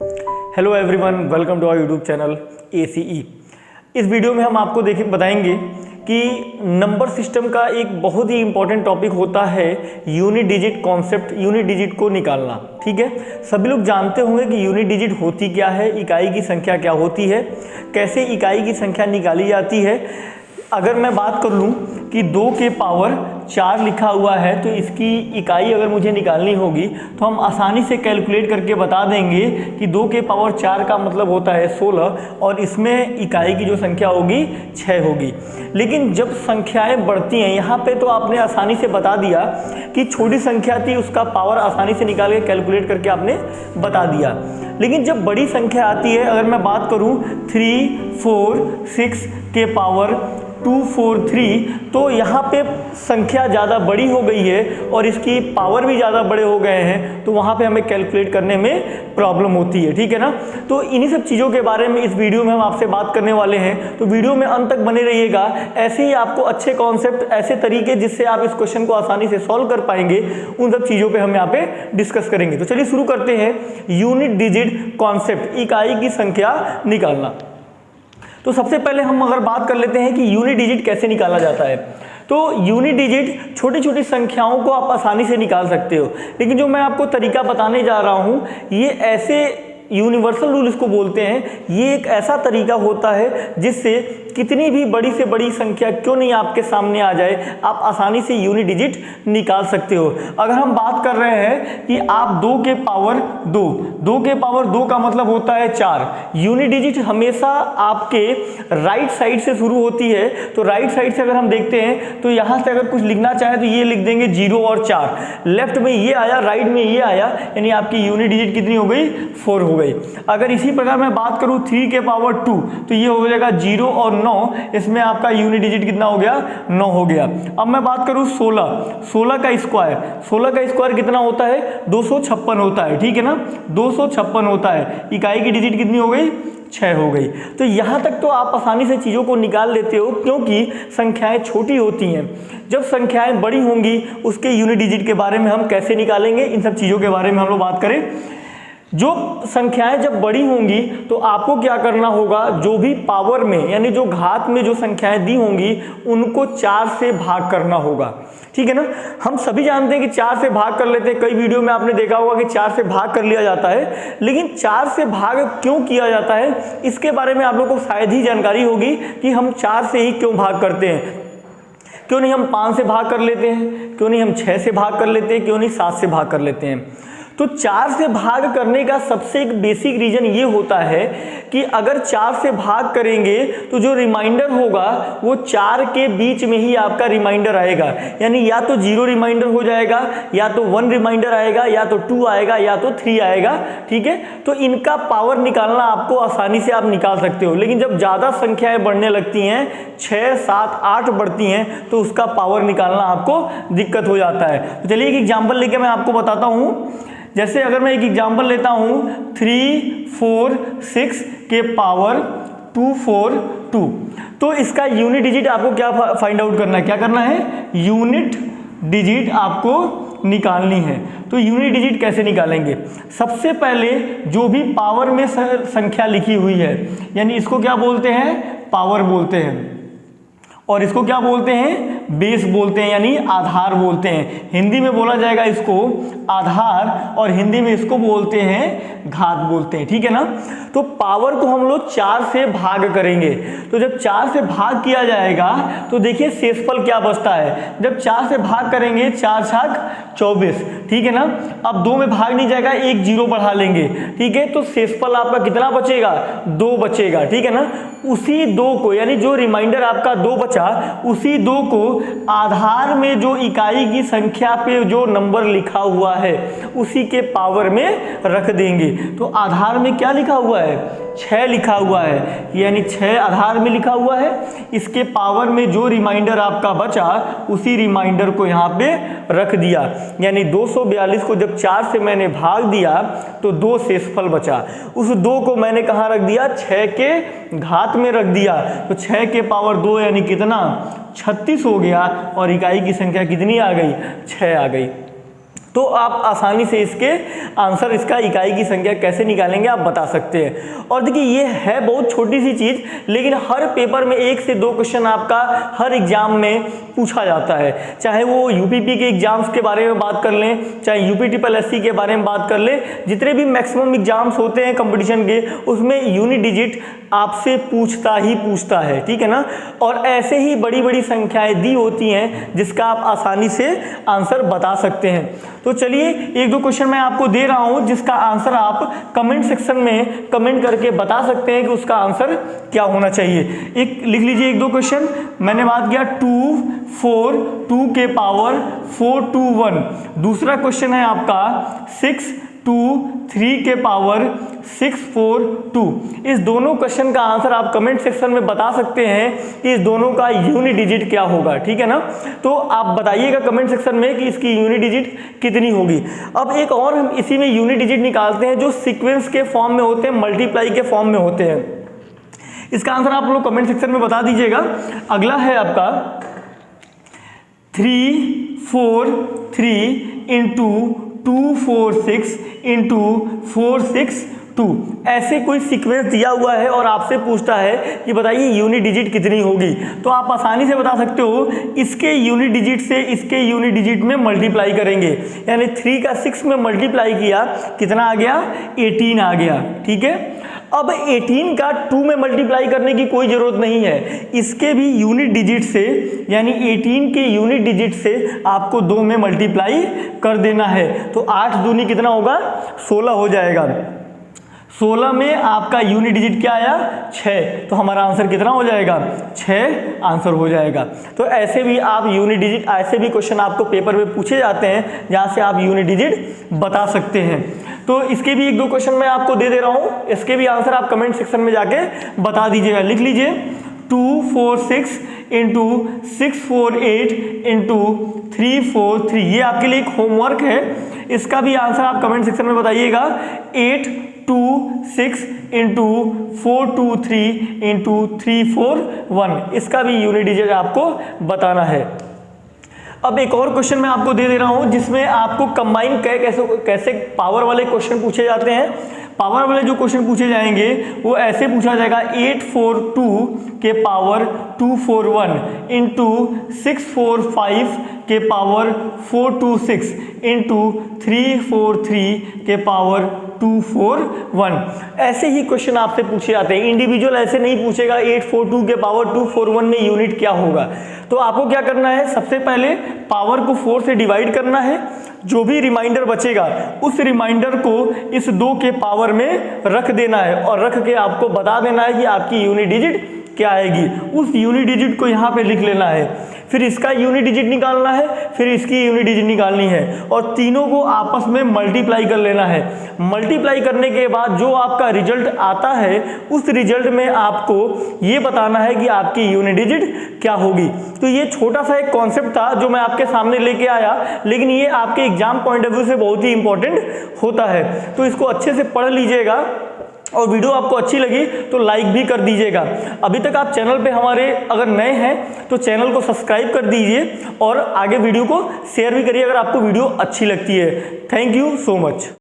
Hello everyone, welcome to our YouTube channel ACE। इस वीडियो में हम आपको बताएंगे कि नंबर सिस्टम का एक बहुत ही इंपॉर्टेंट टॉपिक होता है unit digit concept, unit digit को निकालना। ठीक है, सभी लोग जानते होंगे कि यूनिट डिजिट होती क्या है, इकाई की संख्या क्या होती है, कैसे इकाई की संख्या निकाली जाती है। अगर मैं बात कर लूँ कि 2 के पावर 4 लिखा हुआ है तो इसकी इकाई अगर मुझे निकालनी होगी तो हम आसानी से कैलकुलेट करके बता देंगे कि 2 के पावर 4 का मतलब होता है 16 और इसमें इकाई की जो संख्या होगी 6 होगी। लेकिन जब संख्याएं बढ़ती हैं, यहाँ पे तो आपने आसानी से बता दिया कि छोटी संख्या थी उसका पावर आसानी से निकाल के कैलकुलेट करके आपने बता दिया। लेकिन जब बड़ी संख्या आती है, अगर मैं बात करूँ 3, 4, 6 के पावर 243, तो यहाँ पे संख्या ज़्यादा बड़ी हो गई है और इसकी पावर भी ज़्यादा बड़े हो गए हैं, तो वहाँ पे हमें कैलकुलेट करने में प्रॉब्लम होती है। ठीक है ना, तो इन्हीं सब चीज़ों के बारे में इस वीडियो में हम आपसे बात करने वाले हैं, तो वीडियो में अंत तक बने रहिएगा। ऐसे ही आपको अच्छे कॉन्सेप्ट, ऐसे तरीके जिससे आप इस क्वेश्चन को आसानी से सॉल्व कर पाएंगे, उन सब चीज़ों पर हम यहाँ पे डिस्कस करेंगे। तो चलिए शुरू करते हैं। यूनिट डिजिट कॉन्सेप्ट, इकाई की संख्या निकालना। तो सबसे पहले हम अगर बात कर लेते हैं कि यूनिट डिजिट कैसे निकाला जाता है, तो यूनिट डिजिट छोटी छोटी संख्याओं को आप आसानी से निकाल सकते हो। लेकिन जो मैं आपको तरीका बताने जा रहा हूँ, ये ऐसे यूनिवर्सल रूल इसको बोलते हैं, ये एक ऐसा तरीका होता है जिससे कितनी भी बड़ी से बड़ी संख्या क्यों नहीं आपके सामने आ जाए, आप आसानी से यूनिट डिजिट निकाल सकते हो। अगर हम बात कर रहे हैं कि आप 2 के पावर 2 के पावर 2 का मतलब होता है 4। यूनिट डिजिट हमेशा आपके राइट साइड से शुरू होती है, तो राइट साइड से अगर हम देखते हैं तो यहाँ से अगर कुछ लिखना चाहे तो ये लिख देंगे 0 और 4, लेफ्ट में ये आया, राइट में ये आया, यानी आपकी यूनिट डिजिट कितनी हो गई, 4 हो गई। अगर इसी प्रकार मैं बात करूं 3 के पावर 2, तो ये हो जाएगा 0 और 9, इसमें आपका यूनिट डिजिट कितना हो गया, 9 हो गया। अब मैं बात करूं 16 का स्क्वायर कितना होता है, 256 होता है। ठीक है ना, 256 होता है। इकाई की डिजिट कितनी हो गई, 6 हो गई। तो यहाँ तक तो आप आसानी से चीज़ों को निकाल लेते हो, क्योंकि संख्याएं छोटी होती हैं। जब संख्याएं बड़ी होंगी उसके यूनिट डिजिट के बारे में हम कैसे निकालेंगे, इन सब चीज़ों के बारे में हम लोग बात करें। जो संख्याएं जब बड़ी होंगी तो आपको क्या करना होगा, जो भी पावर में यानी जो घात में जो संख्याएं दी होंगी उनको 4 से भाग करना होगा। ठीक है ना, हम सभी जानते हैं कि 4 से भाग कर लेते हैं। कई वीडियो में आपने देखा होगा कि 4 से भाग कर लिया जाता है, लेकिन 4 से भाग क्यों किया जाता है इसके बारे में आप लोगों को शायद ही जानकारी होगी कि हम 4 से ही क्यों भाग करते हैं। क्यों नहीं हम 5 से भाग कर लेते हैं, क्यों नहीं हम 6 से भाग कर लेते हैं, क्यों नहीं 7 से भाग कर लेते हैं। तो 4 से भाग करने का सबसे एक बेसिक रीजन ये होता है कि अगर 4 से भाग करेंगे तो जो रिमाइंडर होगा वो 4 के बीच में ही आपका रिमाइंडर आएगा, यानी या तो 0 रिमाइंडर हो जाएगा, या तो 1 रिमाइंडर आएगा, या तो 2 आएगा, या तो 3 आएगा। ठीक है, तो इनका पावर निकालना आपको आसानी से आप निकाल सकते हो। लेकिन जब ज़्यादा संख्याएं बढ़ने लगती हैं, 6, 7, 8 बढ़ती हैं, तो उसका पावर निकालना आपको दिक्कत हो जाता है। तो चलिए एक एग्जाम्पल लेके मैं आपको बताता हूँ। जैसे अगर मैं एक एग्जाम्पल लेता हूँ 3, 4, 6 के पावर 242, तो इसका यूनिट डिजिट आपको क्या फाइंड आउट करना है, क्या करना है, यूनिट डिजिट आपको निकालनी है। तो यूनिट डिजिट कैसे निकालेंगे, सबसे पहले जो भी पावर में संख्या लिखी हुई है, यानी इसको क्या बोलते हैं, पावर बोलते हैं, और इसको क्या बोलते हैं, बेस बोलते हैं, यानी आधार बोलते हैं। हिंदी में बोला जाएगा इसको आधार, और हिंदी में इसको बोलते हैं घात बोलते हैं। ठीक है ना, तो पावर को हम लोग 4 से भाग करेंगे। तो जब 4 से भाग किया जाएगा तो देखिए शेषफल क्या बचता है। जब 4 से भाग करेंगे, 4 छाक 24। ठीक है ना, अब 2 में भाग नहीं जाएगा, एक 0 बढ़ा लेंगे। ठीक है, तो शेषफल आपका कितना बचेगा, 2 बचेगा। ठीक है ना, उसी 2 को, यानी जो रिमाइंडर आपका 2 बचा, उसी 2 को आधार में जो इकाई की संख्या पे जो नंबर लिखा हुआ है उसी के पावर में रख देंगे। तो आधार में क्या लिखा हुआ है, 6 लिखा हुआ है, यानी 6 आधार में लिखा हुआ है। इसके पावर में जो रिमाइंडर आपका बचा उसी रिमाइंडर को यहाँ पे रख दिया, यानी 242 को जब 4 से मैंने भाग दिया तो 2 शेषफल बचा। उस 2 को मैंने कहाँ रख दिया, 6 के घात में रख दिया। तो 6 के पावर 2 यानी कितना, 36 हो गया, और इकाई की संख्या कितनी आ गई, 6 आ गई। तो आप आसानी से इसके आंसर, इसका इकाई की संख्या कैसे निकालेंगे आप बता सकते हैं। और देखिए ये है बहुत छोटी सी चीज़, लेकिन हर पेपर में 1 से 2 क्वेश्चन आपका हर एग्जाम में पूछा जाता है। चाहे वो यूपीपी के एग्जाम्स के बारे में बात कर लें, चाहे यूपी ट्रिपल एससी के बारे में बात कर लें, जितने भी मैक्सिमम एग्जाम्स होते हैं कंपटीशन के, उसमें यूनिट डिजिट आपसे पूछता ही पूछता है, ठीक है ना। और ऐसे ही बड़ी बड़ी संख्याएं दी होती हैं जिसका आप आसानी से आंसर बता सकते हैं। तो चलिए 1-2 क्वेश्चन मैं आपको दे रहा हूं जिसका आंसर आप कमेंट सेक्शन में कमेंट करके बता सकते हैं कि उसका आंसर क्या होना चाहिए। एक लिख लीजिए 1-2 क्वेश्चन। मैंने बात किया 2 4 2 के पावर 4 2 1। दूसरा क्वेश्चन है आपका 6 2 3 के पावर 6 4 2। इस दोनों क्वेश्चन का आंसर आप कमेंट सेक्शन में बता सकते हैं कि इस दोनों का यूनिट डिजिट क्या होगा, ठीक है ना। तो आप बताइएगा कमेंट सेक्शन में कि इसकी यूनिट डिजिट कितनी होगी। अब एक और हम इसी में यूनिट डिजिट निकालते हैं जो सीक्वेंस के फॉर्म में होते हैं, मल्टीप्लाई के फॉर्म में होते हैं। इसका आंसर आप लोग कमेंट सेक्शन में बता दीजिएगा। अगला है आपका 3 4 3 इंटू 2 4 6 इंटू 4 6 2। ऐसे कोई सीक्वेंस दिया हुआ है और आपसे पूछता है कि बताइए यूनिट डिजिट कितनी होगी, तो आप आसानी से बता सकते हो इसके यूनिट डिजिट से इसके यूनिट डिजिट में मल्टीप्लाई करेंगे। यानी 3 का 6 में मल्टीप्लाई किया, कितना आ गया 18 आ गया, ठीक है। अब 18 का 2 में मल्टीप्लाई करने की कोई जरूरत नहीं है, इसके भी यूनिट डिजिट से यानी 18 के यूनिट डिजिट से आपको 2 में मल्टीप्लाई कर देना है। तो 8 दूनी कितना होगा 16 हो जाएगा। 16 में आपका यूनिट डिजिट क्या आया 6, तो हमारा आंसर कितना हो जाएगा 6 आंसर हो जाएगा। तो ऐसे भी आप यूनिट डिजिट, ऐसे भी क्वेश्चन आपको पेपर में पूछे जाते हैं जहां से आप यूनिट डिजिट बता सकते हैं। तो इसके भी 1-2 क्वेश्चन मैं आपको दे दे रहा हूं, इसके भी आंसर आप कमेंट सेक्शन में जाके बता दीजिएगा। लिख लीजिए 2 4 6 इंटू 6 4 8 इंटू 3 4 3। ये आपके लिए एक होमवर्क है, इसका भी आंसर आप कमेंट सेक्शन में बताइएगा। 8 2 6 इंटू 4 2 3 इंटू 3 4 1। इसका भी यूनिट डिजिट आपको बताना है। अब एक और क्वेश्चन मैं आपको दे दे रहा हूं जिसमें आपको कंबाइन कैसे पावर वाले क्वेश्चन पूछे जाते हैं। पावर वाले जो क्वेश्चन पूछे जाएंगे वो ऐसे पूछा जाएगा 8 4 2 के पावर 2 4 1 इंटू 6 4 5 के पावर 4 2 6 इंटू 3 4 3 के पावर 2 4 1। ऐसे ही क्वेश्चन आपसे पूछे जाते हैं, इंडिविजुअल ऐसे नहीं पूछेगा 8 4 2 के पावर 2 4 1 में यूनिट क्या होगा। तो आपको क्या करना है, सबसे पहले पावर को 4 से डिवाइड करना है, जो भी रिमाइंडर बचेगा उस रिमाइंडर को इस 2 के पावर में रख देना है और रख के आपको बता देना है कि आपकी यूनिट डिजिट क्या आएगी। उस यूनिट डिजिट को यहाँ पे लिख लेना है, फिर इसका यूनिट डिजिट निकालना है, फिर इसकी यूनिट डिजिट निकालनी है और तीनों को आपस में मल्टीप्लाई कर लेना है। मल्टीप्लाई करने के बाद जो आपका रिजल्ट आता है उस रिजल्ट में आपको ये बताना है कि आपकी यूनिट डिजिट क्या होगी। तो ये छोटा सा एक कॉन्सेप्ट था जो मैं आपके सामने लेके आया, लेकिन ये आपके एग्जाम पॉइंट ऑफ व्यू से बहुत ही इंपॉर्टेंट होता है। तो इसको अच्छे से पढ़ लीजिएगा और वीडियो आपको अच्छी लगी तो लाइक भी कर दीजिएगा। अभी तक आप चैनल पे हमारे अगर नए हैं तो चैनल को सब्सक्राइब कर दीजिए और आगे वीडियो को शेयर भी करिए अगर आपको वीडियो अच्छी लगती है। Thank you so much.